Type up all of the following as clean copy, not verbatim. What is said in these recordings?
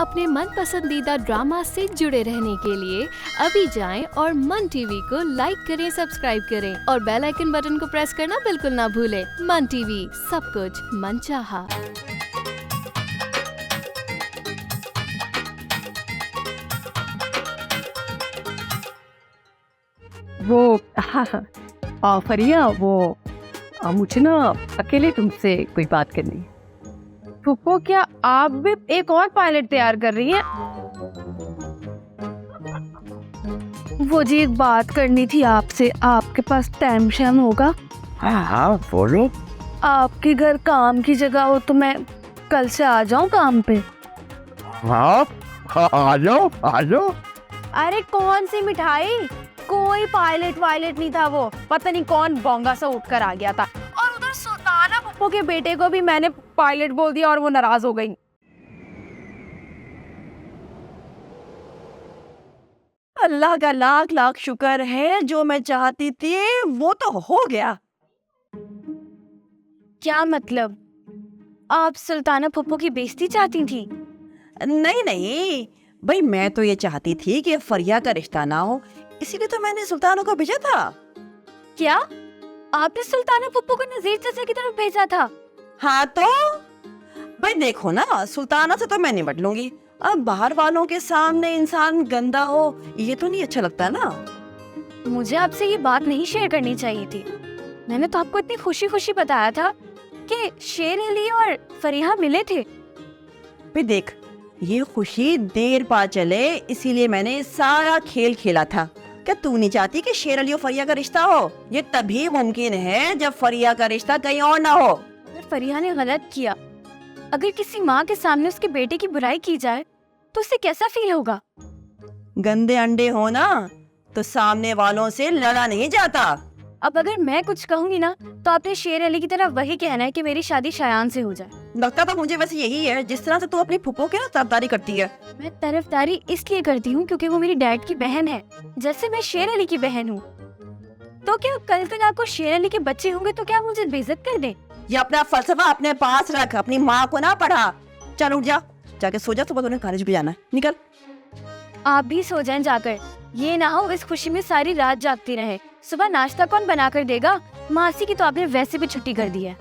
अपने मन पसंदीदा ड्रामा से जुड़े रहने के लिए अभी जाएं और मन टीवी को लाइक करें, सब्सक्राइब करें और बेल आइकन बटन को प्रेस करना बिल्कुल ना भूलें। मन टीवी, सब कुछ मनचाहा। वो फरिया, वो मुझे ना अकेले तुमसे कोई बात करनी है। फुप्पो, क्या आप भी एक और पायलट तैयार कर रही हैं? वो जी, एक बात करनी थी आपसे। आपके पास टाइम शाम होगा? हाँ बोलो। आपके घर काम की जगह हो तो मैं कल से आ जाऊं काम पे? हाँ आ जाओ आ जाओ। अरे कौन सी मिठाई, कोई पायलट वायलट नहीं था। वो पता नहीं कौन बोंगा सा उठकर आ गया था। और उधर सुल्ताना फुप्पो के बेटे को भी मैंने पायलट बोल दिया और वो नाराज हो गई। अल्लाह का लाख लाख शुक्र है, जो मैं चाहती थी वो तो हो गया। क्या मतलब? आप सुल्ताना फुप्पो की बेइज्जती चाहती थी? नहीं नहीं भाई, मैं तो ये चाहती थी कि फरिया का रिश्ता ना हो, इसीलिए तो मैंने सुल्ताना को भेजा था। क्या आपने सुल्ताना फुप्पो को नजीर चाचा की तरफ भेजा था? हाँ तो भाई देखो ना, सुल्ताना से तो मैं निपट लूंगी, अब बाहर वालों के सामने इंसान गंदा हो ये तो नहीं अच्छा लगता ना। मुझे आपसे ये बात नहीं शेयर करनी चाहिए थी। मैंने तो आपको इतनी खुशी खुशी बताया था कि शेर अली और फरीहा मिले थे। भाई देख, ये खुशी देर पा चले, इसीलिए मैंने सारा खेल खेला था। क्या तू नहीं चाहती कि शेर अली और फरिया का रिश्ता हो? ये तभी मुमकिन है जब फरिया का रिश्ता कहीं और ना हो। अगर फरीहा ने गलत किया, अगर किसी माँ के सामने उसके बेटे की बुराई की जाए तो उसे कैसा फील होगा? गंदे अंडे हो ना तो सामने वालों से लड़ा नहीं जाता। अब अगर मैं कुछ कहूंगी ना तो आपने शेर अली की तरफ वही कहना है कि मेरी शादी शायान से हो जाए। लगता तो मुझे वैसे यही है, जिस तरह से तू अपनी फुप्पो की ना तरफदारी करती है। मैं तरफदारी इसलिए करती हूँ क्योंकि वो मेरी डैड की बहन है, जैसे मैं शेर अली की बहन हूँ। तो क्या कल को आपको शेर अली के बच्चे होंगे तो क्या मुझे बेइज्जत कर दे? ये अपना फलसफा अपने पास रख, अपनी माँ को ना पढ़ा। चल उठ जा, जाके सो जा, सुबह तुम्हें कॉलेज भी जाना है, निकल। आप भी सो जाएं जाकर, ये ना हो इस खुशी में सारी रात जागती रहे। सुबह नाश्ता कौन बना कर देगा? मासी की तो आपने वैसे भी छुट्टी कर दी है।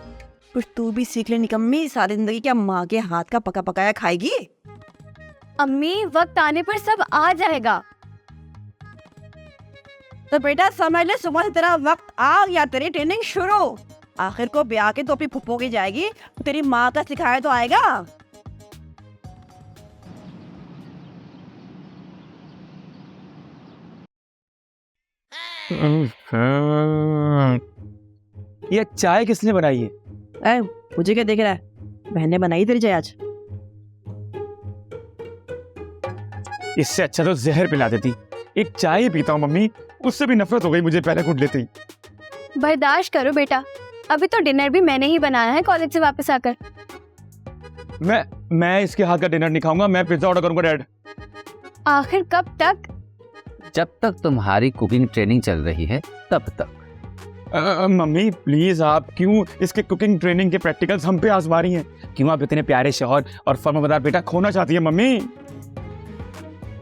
कुछ तू भी सीख ले निकम्मी, सारी जिंदगी क्या माँ के हाथ का पका पकाया खाएगी? अम्मी, वक्त आने पर सब आ जाएगा। तो बेटा समझ ले, सुबह से तेरा वक्त आ गया, तेरी ट्रेनिंग शुरू। आखिर को ब्याह के तो अपनी फुप्पो की जाएगी, तेरी माँ का सिखाया तो आएगा। ये चाय किसने बनाई है? मुझे क्या देख रहा है? बहन ने बनाई तेरी चाय आज। इससे अच्छा तो जहर पिला देती। एक चाय ही पीता हूँ मम्मी, उससे भी नफरत हो गई मुझे पहले घुट लेते ही। बर्दाश्त करो बेटा, अभी तो डिनर भी मैंने ही बनाया है कॉलेज से वापस आकर। मैं इसके हाथ का डिनर नहीं खाऊंगा, मैं पिज्जा ऑर्डर करूंगा डैड। आखिर कब तक? जब तक तुम्हारी कुकिंग ट्रेनिंग चल रही है तब तक। मम्मी प्लीज, आप क्यों इसके कुकिंग ट्रेनिंग के प्रैक्टिकल्स हम पे आजमा रही हैं? क्यों आप इतने प्यारे शौहर और फर्माबरदार बेटा खोना चाहती है मम्मी?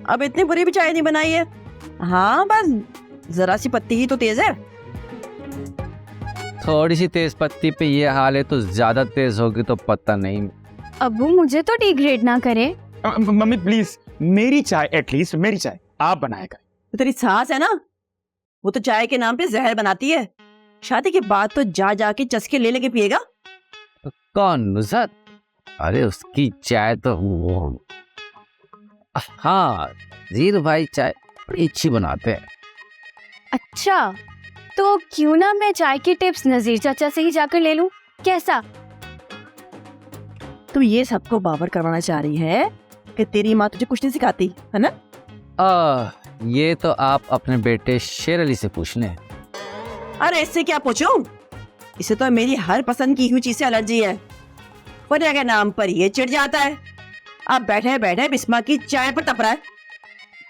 अब इतनी बुरी भी चाय नहीं बनाई है। हाँ बस जरा सी पत्ती ही तो तेज है। थोड़ी सी तेज पत्ती पे ये हाल है तो ज्यादा तेज होगी तो पता नहीं। अब्बू, मुझे तो डिग्रेड ना करे। मम्मी प्लीज, मेरी चाय, एटलीस्ट मेरी चाय आप बनाया करें। तो तेरी सास है ना, वो तो चाय के नाम पे जहर बनाती है। शादी के बाद तो जा जाके चस्के ले लेके पिएगा। तो कौन नुसरत? अरे उसकी चाय तो वो, हाँ जीर भाई चाय बड़ी अच्छी बनाते हैं। अच्छा, तो क्यों ना मैं चाय की टिप्स नजीर चाचा से ही जाकर ले लूं? कैसा? तू ये सबको बावर करवाना चाह रही है कि तेरी माँ तुझे कुछ नहीं सिखाती है ना? ये तो आप अपने बेटे शेर अली से पूछ लें। अरे इससे क्या पूछूं? इसे तो मेरी हर पसंद की हुई चीज से एलर्जी है। फरिया के नाम पर ये चिढ़ जाता है, अब बैठे बैठे बिस्मा की चाय पर तप रहा है।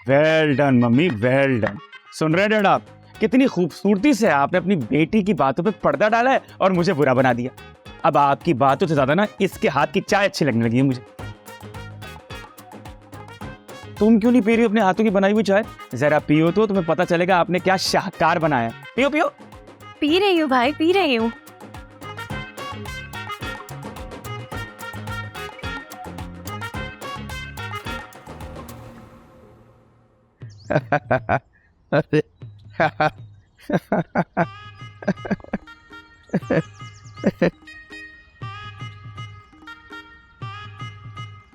Well done mummy, well done. सुन रहे डैड आप? कितनी खूबसूरती से आपने अपनी बेटी की बातों पे पर्दा डाला है और मुझे बुरा बना दिया। अब आपकी बातों से ज्यादा ना इसके हाथ की चाय अच्छी लगने लगी है मुझे। तुम क्यों नहीं पी रही हो अपने हाथों की बनाई हुई चाय? जरा पियो तो तुम्हें पता चलेगा आपने क्या शाहकार बनाया। पियो पियो। पी रही हूँ भाई, पी रही हूँ। अरे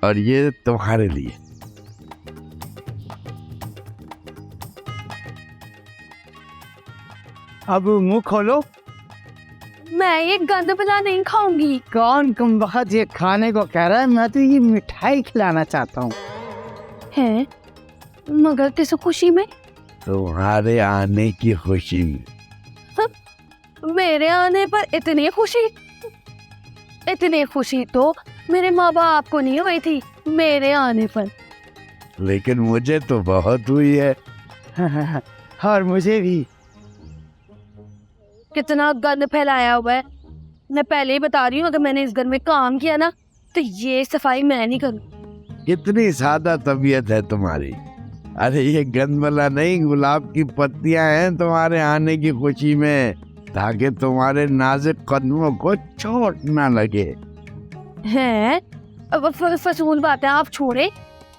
और ये तुम्हारे लिए। अब मुंह खोलो। मैं ये गंद भला नहीं खाऊंगी। कौन कम वक्त ये खाने को कह रहा है? मैं तो ये मिठाई खिलाना चाहता हूँ। है मगर किस खुशी में? तुम्हारे आने की खुशी में। मेरे आने पर इतनी खुशी? इतनी खुशी तो मेरे माँ बाप को नहीं हुई थी मेरे आने पर। लेकिन मुझे तो बहुत हुई है। और मुझे भी। कितना गंद फैलाया हुआ है। मैं पहले ही बता रही हूँ, अगर मैंने इस घर में काम किया ना तो ये सफाई मैं नहीं करूँ। कितनी सादा तबीयत है तुम्हारी। अरे ये गंदमला नहीं, गुलाब की पत्तियां हैं तुम्हारे आने की खुशी में, ताकि तुम्हारे नाजुक कदमों को चोट ना लगे। हैं? अब फजूल बात है, आप छोड़े।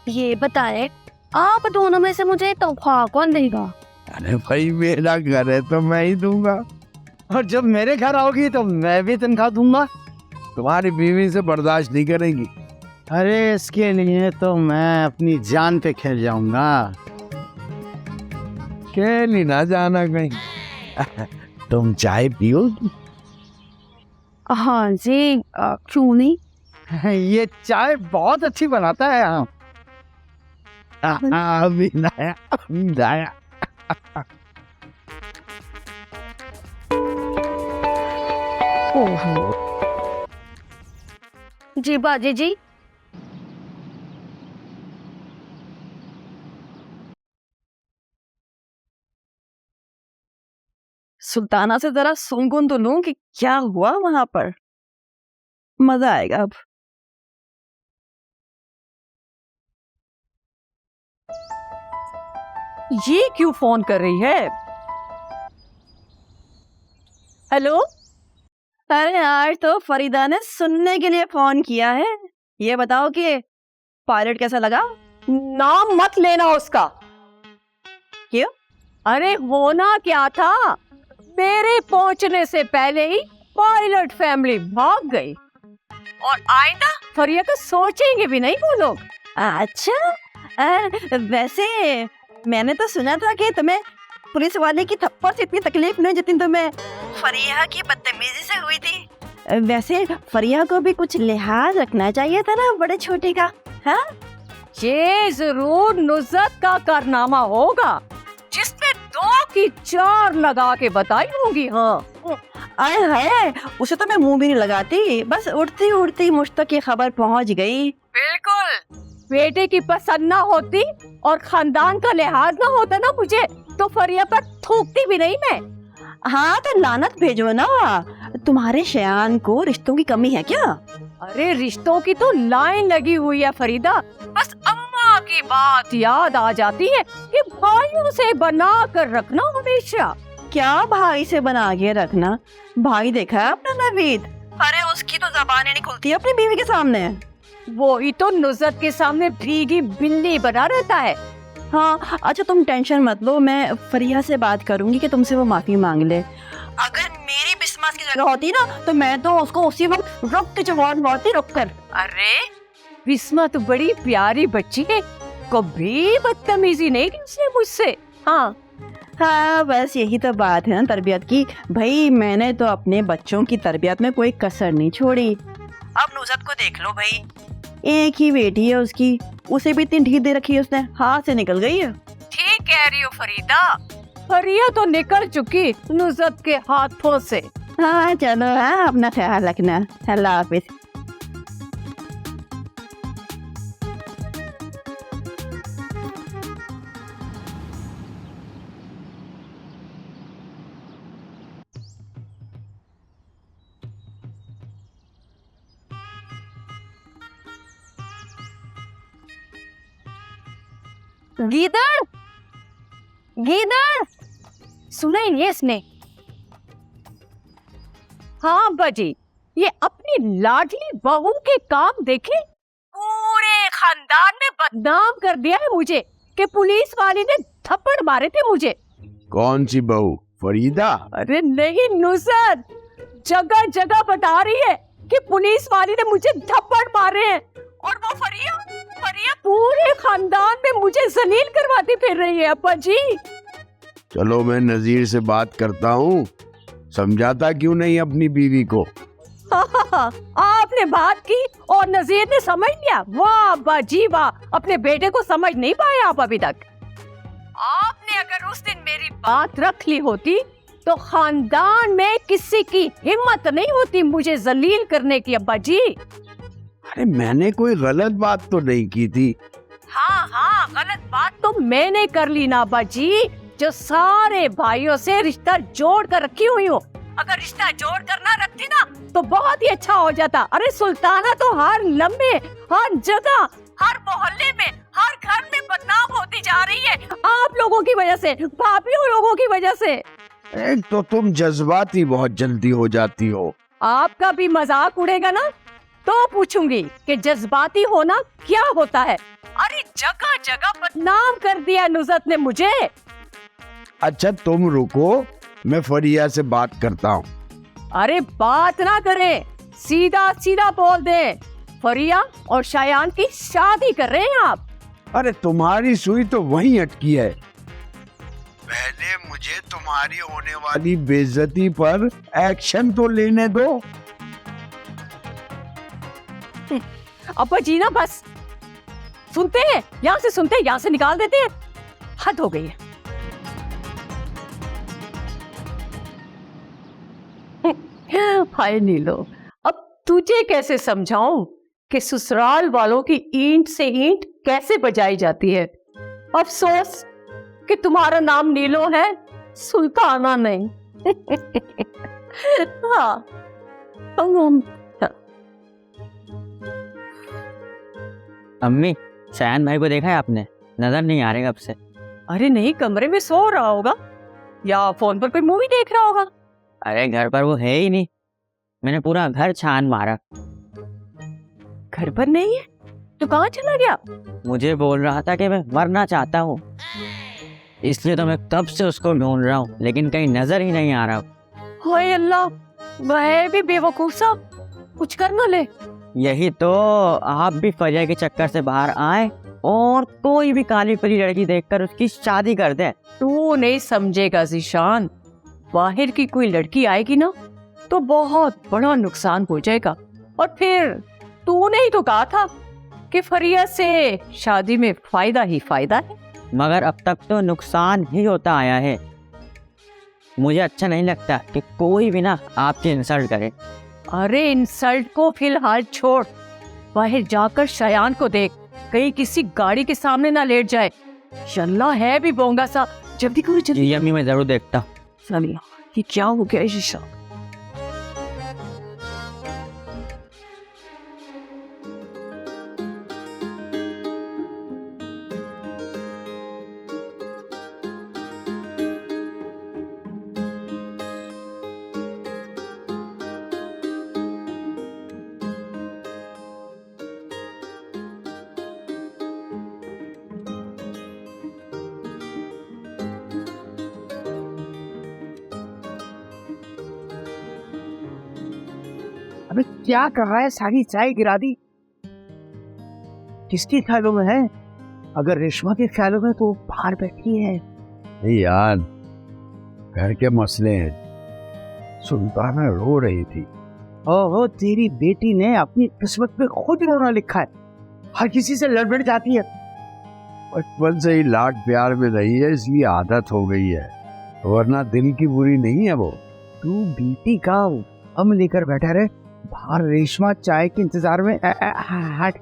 ये बताएं, आप दोनों में से मुझे तोहफा कौन देगा? अरे भाई मेरा घर है तो मैं ही दूंगा। और जब मेरे घर आओगी तो मैं भी तनख्वाह दूंगा। तुम्हारी बीवी से बर्दाश्त नहीं करेंगी। अरे इसके लिए तो मैं अपनी जान पे खेल जाऊंगा। खेल ही ना जाना कहीं। तुम चाय पियोगी? हाँ जी, क्यों नहीं? ये चाय बहुत अच्छी बनाता है। हाँ अभी नया नया। जी बाजी जी। सुल्ताना से जरा सुन तो लूं कि क्या हुआ वहां पर। मजा आएगा अब। ये क्यों फोन कर रही है? हेलो। अरे यार, तो फरीदा ने सुनने के लिए फोन किया है। ये बताओ कि पायलट कैसा लगा? नाम मत लेना उसका। क्यों? अरे होना क्या था, मेरे पहुंचने से पहले ही पायलट फैमिली भाग गई और आइंदा फरिया का सोचेंगे भी नहीं वो लोग। अच्छा, वैसे मैंने तो सुना था कि तुम्हें पुलिस वाले की थप्पड़ से इतनी तकलीफ नहीं जितनी तुम्हें फरिया की बदतमीजी से हुई थी। वैसे फरिया को भी कुछ लिहाज रखना चाहिए था ना बड़े छोटे का। हाँ, ये जरूर नुज़त का कारनामा होगा जिसमें 2 की 4 लगा के बताई होंगी। हाँ, आए हाय, उसे तो मैं मुंह भी नहीं लगाती, बस उड़ती उड़ती मुझ तक ये खबर पहुंच गई। बिल्कुल। बेटे की पसंद ना होती और खानदान का लिहाज ना होता ना मुझे, तो फरिया पर थूकती भी नहीं मैं। हाँ तो लानत भेजो ना। तुम्हारे शयान को रिश्तों की कमी है क्या? अरे रिश्तों की तो लाइन लगी हुई है फरीदा, बस अम्मा की बात याद आ जाती है कि भाइयों से बना कर रखना हमेशा। क्या भाई से बना के रखना? भाई देखा है अपना नवीद? अरे उसकी तो जबान ही नहीं खुलती अपनी बीवी के सामने। वो ही तो नुज़त के सामने भीगी बिल्ली बना रहता है। हाँ अच्छा, तुम टेंशन मत लो, मैं फरिया से बात करूंगी कि तुमसे वो माफी मांग ले। अगर मेरी बिस्मास की जगह होती ना तो मैं तो उसको उसी वक्त रुक के जवान मारती, रुक कर। अरे बिस्मा तो बड़ी प्यारी बच्ची है, कभी बदतमीजी नहीं की उसने मुझसे। हाँ हाँ, बस यही तो बात है ना तरबियत की। भाई मैंने तो अपने बच्चों की तरबियत में कोई कसर नहीं छोड़ी। अब नुज़त को देख लो भाई, एक ही बेटी है उसकी, उसे भी इतनी ढील दे रखी है उसने, हाथ से निकल गई है। ठीक कह रही हो फरीदा, फरिया तो निकल चुकी नुज़त के हाथों से। हाँ चलो, हाँ अपना ख्याल रखना। अल्लाह हाफिज। गीदड़, गीदड़, सुना ही नहीं इसने। हाँ अब्बा जी, ये अपनी लाडली बहू के काम देखे, पूरे खानदान में बदनाम कर दिया है मुझे कि पुलिस वाले ने थप्पड़ मारे थे मुझे। कौन सी बहू, फरीदा? अरे नहीं नुसरत, जगह जगह बता रही है कि पुलिस वाले ने मुझे थप्पड़ मारे हैं। और वो फरिया पूरे खानदान में मुझे जलील करवाती फिर रही है अब्बा जी। चलो मैं नजीर से बात करता हूँ, समझाता क्यों नहीं अपनी बीवी को। आपने बात की और नजीर ने समझ लिया। वाह अब्बा जी वाह, अपने बेटे को समझ नहीं पाए आप अभी तक। आपने अगर उस दिन मेरी बात रख ली होती तो खानदान में किसी की हिम्मत नहीं होती मुझे जलील करने की अब्बा जी। अरे मैंने कोई गलत बात तो नहीं की थी। हाँ गलत बात तो मैंने कर ली ना अब्बा जी, जो सारे भाइयों से रिश्ता जोड़ कर रखी हुई हो। अगर रिश्ता जोड़ कर ना रखती ना तो बहुत ही अच्छा हो जाता। अरे सुल्ताना तो हर लम्बे, हर जगह, हर मोहल्ले में, हर घर में बदनाम होती जा रही है आप लोगों की वजह से, भाभी लोगों की वजह से। एक तो तुम जज्बाती बहुत जल्दी हो जाती हो। आपका भी मजाक उड़ेगा ना तो पूछूंगी कि जज्बाती होना क्या होता है। अरे जगह जगह बदनाम कर दिया नुसरत ने मुझे। अच्छा तुम रुको, मैं फरिया से बात करता हूँ। अरे बात ना करें, सीधा सीधा बोल दे, फरिया और शायान की शादी कर रहे हैं आप। अरे तुम्हारी सुई तो वहीं अटकी है। पहले मुझे तुम्हारी होने वाली बेइज्जती पर एक्शन तो लेने दो। अब्बा जी ना बस सुनते हैं, यहाँ से सुनते हैं, यहाँ से निकाल देते हैं। हद हो गई है। हाय नीलो, अब तुझे कैसे समझाऊं कि ससुराल वालों की ईंट से ईंट कैसे बजाई जाती है। अफसोस कि तुम्हारा नाम नीलो है, सुल्ताना नहीं। हाँ अम्मी, शायन भाई को देखा है आपने? नजर नहीं आ रहे कब से। अरे नहीं, कमरे में सो रहा होगा या फोन पर कोई मूवी देख रहा होगा। अरे घर पर वो है ही नहीं, मैंने पूरा घर छान मारा। घर पर नहीं है तो कहाँ चला गया? मुझे बोल रहा था कि मैं मरना चाहता हूँ, इसलिए तो मैं कब से उसको ढूंढ रहा हूँ, लेकिन कहीं नजर ही नहीं आ रहा। हाय अल्लाह, वह भी बेवकूफ सा, कुछ कर न ले। यही तो, आप भी फरिया के चक्कर से बाहर आए और कोई भी काली परी लड़की देखकर उसकी शादी कर दे। तू नहीं समझेगा जीशान, बाहर की कोई लड़की आएगी ना तो बहुत बड़ा नुकसान हो जाएगा। और फिर तूने ही तो कहा था कि फरिया से शादी में फायदा ही फायदा है। मगर अब तक तो नुकसान ही होता आया है। मुझे अच्छा नहीं लगता कि कोई भी ना आपकी इंसल्ट करे। अरे इंसल्ट को फिलहाल छोड़, बाहर जाकर शयान को देख, कहीं किसी गाड़ी के सामने ना लेट जाए। शल्ला है भी बोंगा सा, जल्दी करो जल्दी। ये अम्मी मैं जरूर देखता हूँ। सलिया, ये क्या हो गया शीशा? अबे क्या कर रहा है? सारी चाय गिरा दी। किसके ख्यालों में है? अगर रेशमा के ख्यालों में तो बाहर बैठी है। नहीं यार, घर के मसले हैं। सुल्ताना रो रही थी। ओहो, तेरी बेटी ने अपनी किस्मत पे खुद रोना लिखा है। हर किसी से लड़ बढ़ जाती है। बचपन से ही लाड प्यार में रही है, इसलिए आदत हो गई है, वरना दिल की बुरी नहीं है वो। तू बेटी का हम लेकर बैठा रहे, बाहर रेशमा चाय के इंतजार में हट।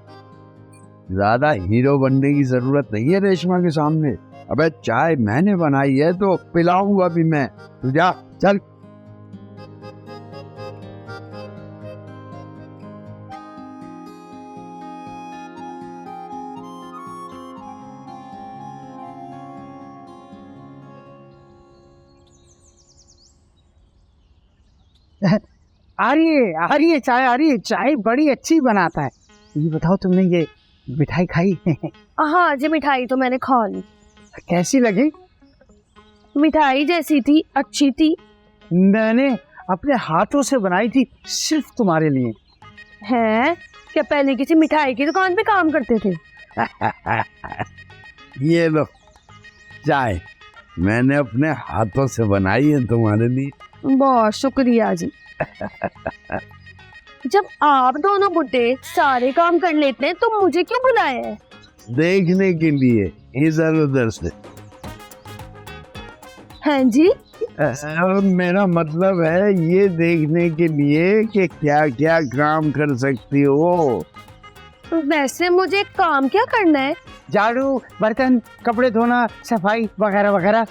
ज्यादा हीरो बनने की जरूरत नहीं है रेशमा के सामने। अबे चाय मैंने बनाई है तो पिलाऊंगा भी मैं। तू जा, चल। आ रही है चाय, आ रही है चाय, बड़ी अच्छी बनाता है। ये बताओ तुमने ये मिठाई खाई? हाँ जी, मिठाई तो मैंने खा ली। कैसी लगी? मिठाई जैसी थी, अच्छी थी। मैंने अपने हाथों से बनाई थी सिर्फ तुम्हारे लिए। हैं? क्या पहले किसी मिठाई की दुकान पे काम करते थे? ये लो चाय, मैंने अपने हाथों से बनाई है तुम्हारे लिए। बहुत शुक्रिया जी। जब आप दोनों बुड्ढे सारे काम कर लेते हैं तो मुझे क्यों बुलाया है? देखने के लिए इधर उधर से। हैं जी? मेरा मतलब है ये देखने के लिए कि क्या क्या काम कर सकती हो। वैसे मुझे काम क्या करना है? झाड़ू, बर्तन, कपड़े धोना, सफाई वगैरह वगैरह।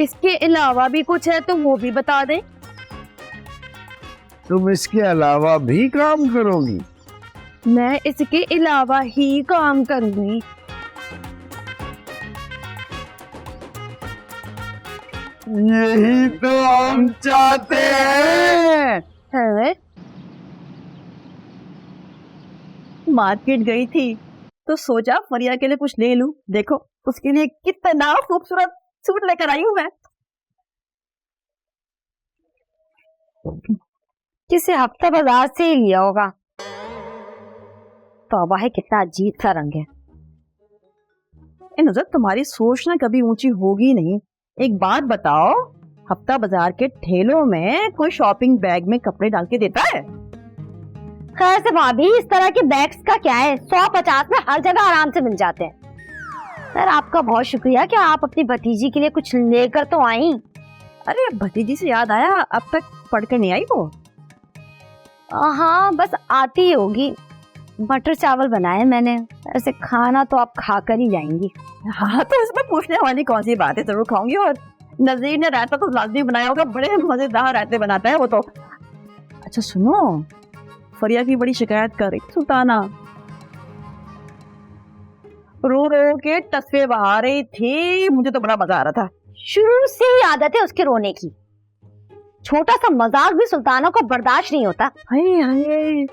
इसके अलावा भी कुछ है तो वो भी बता दें। तुम इसके अलावा भी काम करोगी? मैं इसके अलावा ही काम करूंगी। यही तो हम चाहते हैं। है? मार्केट गई थी तो सोचा फरिया के लिए कुछ ले लूं। देखो उसके लिए कितना खूबसूरत सूट लेकर आई हूं मैं। किसी हफ्ते बाजार से ही लिया होगा। तौबा है, कितना अजीब सा रंग है। नुसरत, तुम्हारी सोच ना कभी ऊंची होगी नहीं। एक बात बताओ, हफ्ता बाजार के ठेलों में कोई शॉपिंग बैग में कपड़े डाल के देता है? खैर से भाभी, इस तरह के बैग्स का क्या है, 150 में हर जगह आराम से मिल जाते हैं। सर आपका बहुत शुक्रिया कि आप अपनी भतीजी के लिए कुछ लेकर तो आई। अरे भतीजी से याद आया, अब तक पढ़कर नहीं आई वो? हाँ बस आती होगी। मटर चावल बनाए मैंने, ऐसे खाना तो आप खा कर ही जाएंगी। हाँ तो इसमें पूछने वाली कौन सी बात है, जरूर खाऊंगी। और नजीर ने रायता तो लाजमी बनाया होगा, बड़े मजेदार रायते बनाता है वो तो। अच्छा सुनो, फरिया की बड़ी शिकायत कर रही सुल्ताना, रो रो के तस्वीर बहा रही थी। मुझे तो बड़ा मजा आ रहा था। शुरू से ही आदत है उसके रोने की। छोटा सा मजाक भी सुल्ताना को बर्दाश्त नहीं होता। हाय हाय,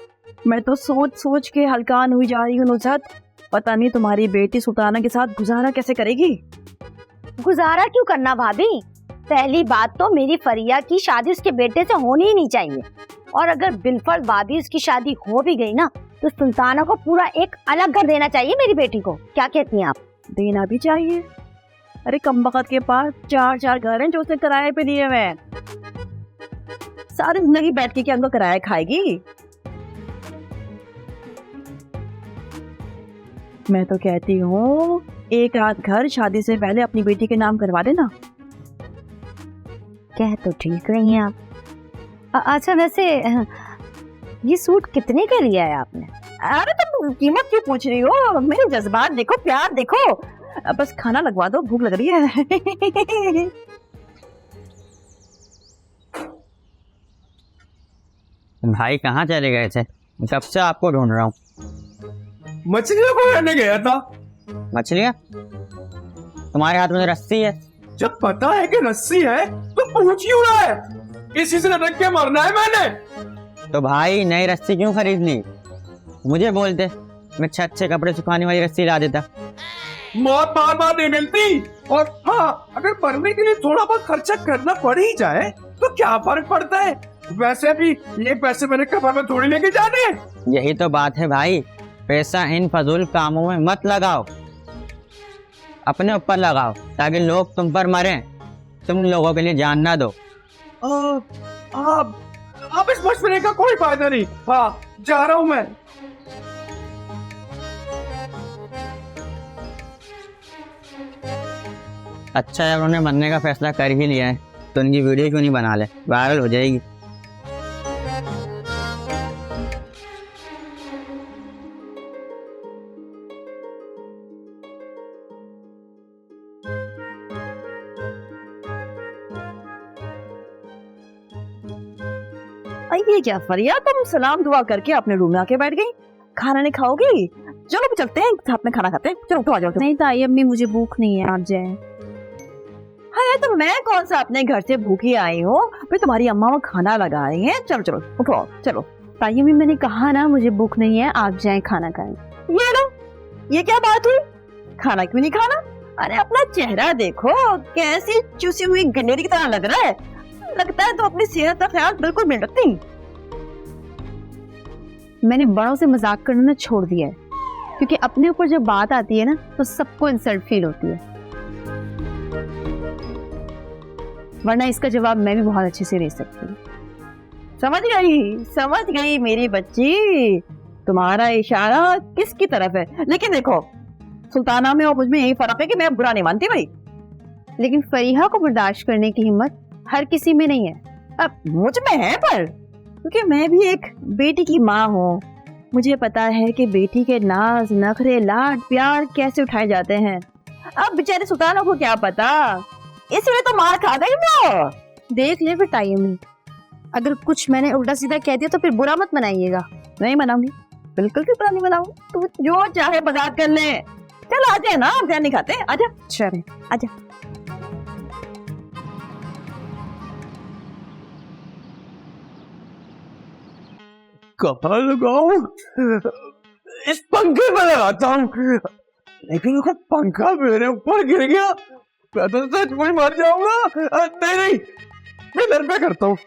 मैं तो सोच सोच के हलकान हुई जा रही हूँ नुसरत। पता नहीं तुम्हारी बेटी सुल्ताना के साथ गुजारा कैसे करेगी। गुजारा क्यों करना भाभी? पहली बात तो मेरी फरिया की शादी उसके बेटे से होनी ही नहीं चाहिए। और अगर बिलफर्ज भाभी उसकी शादी हो भी गई ना, तो सुल्ताना को पूरा एक अलग घर देना चाहिए मेरी बेटी को। क्या कहती हैं आप? देना भी चाहिए। अरे कमबख्त के पास 4 घर हैं जो उसने किराए पे दिए हुए हैं। सारी जिंदगी बैठ के क्या उनको किराया खाएगी? मैं तो कहती हूँ एक आध घर शादी से पहले अपनी बेटी के नाम करवा देना। कह तो ठीक रही हैं आप। अच्छा वैसे ये सूट कितने का लिया है आपने? अरे तुम कीमत क्यों पूछ रही हो? मेरे जज्बात देखो, प्यार देखो। बस खाना लगवा दो, भूख लग रही है। भाई कहाँ चले गए थे? कब से आपको ढूंढ रहा हूँ। मछलियों को लेने गया था। मछलियाँ? तुम्हारे हाथ में रस्सी है। जब पता है कि रस्सी है तो पूछ क्यों रहा है? इसी से रख के मरना है मैंने। तो भाई नई रस्सी क्यों खरीद ली? मुझे बोलते, मैं अच्छे कपड़े सुखाने वाली रस्सी ला देता। मौत बार बार नहीं मिलती। और हाँ, अगर मरने के लिए थोड़ा बहुत खर्चा करना पड़ ही जाए तो क्या फर्क पड़ता है? वैसे भी ये पैसे मेरे कपड़े में थोड़ी लेके जाने। यही तो बात है भाई, पैसा इन फजूल कामों में मत लगाओ, अपने ऊपर लगाओ ताकि लोग तुम पर मरें, तुम लोगों के लिए जान ना दो। अब इस मशवरे का कोई फायदा नहीं। हाँ जा रहा हूँ मैं। अच्छा है उन्होंने मरने का फैसला कर ही लिया है तो उनकी वीडियो क्यों नहीं बना ले, वायरल हो जाएगी। ये क्या फरिया, तुम सलाम दुआ करके अपने रूम में आके बैठ गई? खाना नहीं खाओगी? चलो चलते हैं साथ में खाना खाते हैं। चलो तो आ जाओ। नहीं ताई अम्मी, मुझे भूख नहीं है, आप जाए। अरे तो मैं कौन सा अपने घर से भूखी आई हूँ, फिर तुम्हारी अम्मा वो खाना लगा रही है। चलो चलो उठो चलो। ताई अम्मी मैंने कहा ना मुझे भूख नहीं है, आप जाएं खाना खाएं। ये लो, ये क्या बात हुई? खाना क्यों नहीं खाना? अरे अपना चेहरा देखो, कैसी चूसी हुई गनेरी की तरह लग रहा है। लगता है तो अपनी सेहत का ख्याल बिल्कुल नहीं रखती। मैंने बड़ों से मजाक करना ना छोड़ दिया है, क्योंकि अपने ऊपर जब बात आती है ना तो सबको इंसल्ट फील होती है, वरना इसका जवाब मैं भी बहुत अच्छे से दे सकती हूँ। समझ गई मेरी बच्ची, तुम्हारा इशारा किसकी तरफ है। लेकिन देखो, सुल्ताना में और मुझ में यही फर्क है कि मैं बुरा नहीं मानती भाई। लेकिन फरीहा को बर्दाश्त करने की हिम्मत हर किसी में नहीं है। अब मुझ में है, पर क्योंकि मैं भी एक बेटी की माँ हूँ, मुझे पता है कि बेटी के नाज नखरे लाड प्यार कैसे उठाए जाते हैं। अब बेचारे सुल्ताना को क्या पता, इसलिए तो मार खा गई वो। देख ले फिर ताई अम्मी, अगर कुछ मैंने उल्टा सीधा कह दिया तो फिर बुरा मत मनाइएगा। नहीं मनाऊंगी, बिल्कुल भी बुरा नहीं मनाऊंगी। तू जो चाहे मजाक कर ले। चल आते हैं ना, हम नहीं खाते, आजा चले आजा। कहाँ लगाऊं? इस पंखे में लगाता हूँ, लेकिन अगर पंखा मेरे ऊपर गिर गया मैं तो सच में मर जाऊंगा। नहीं, मैं घर पे करता हूँ।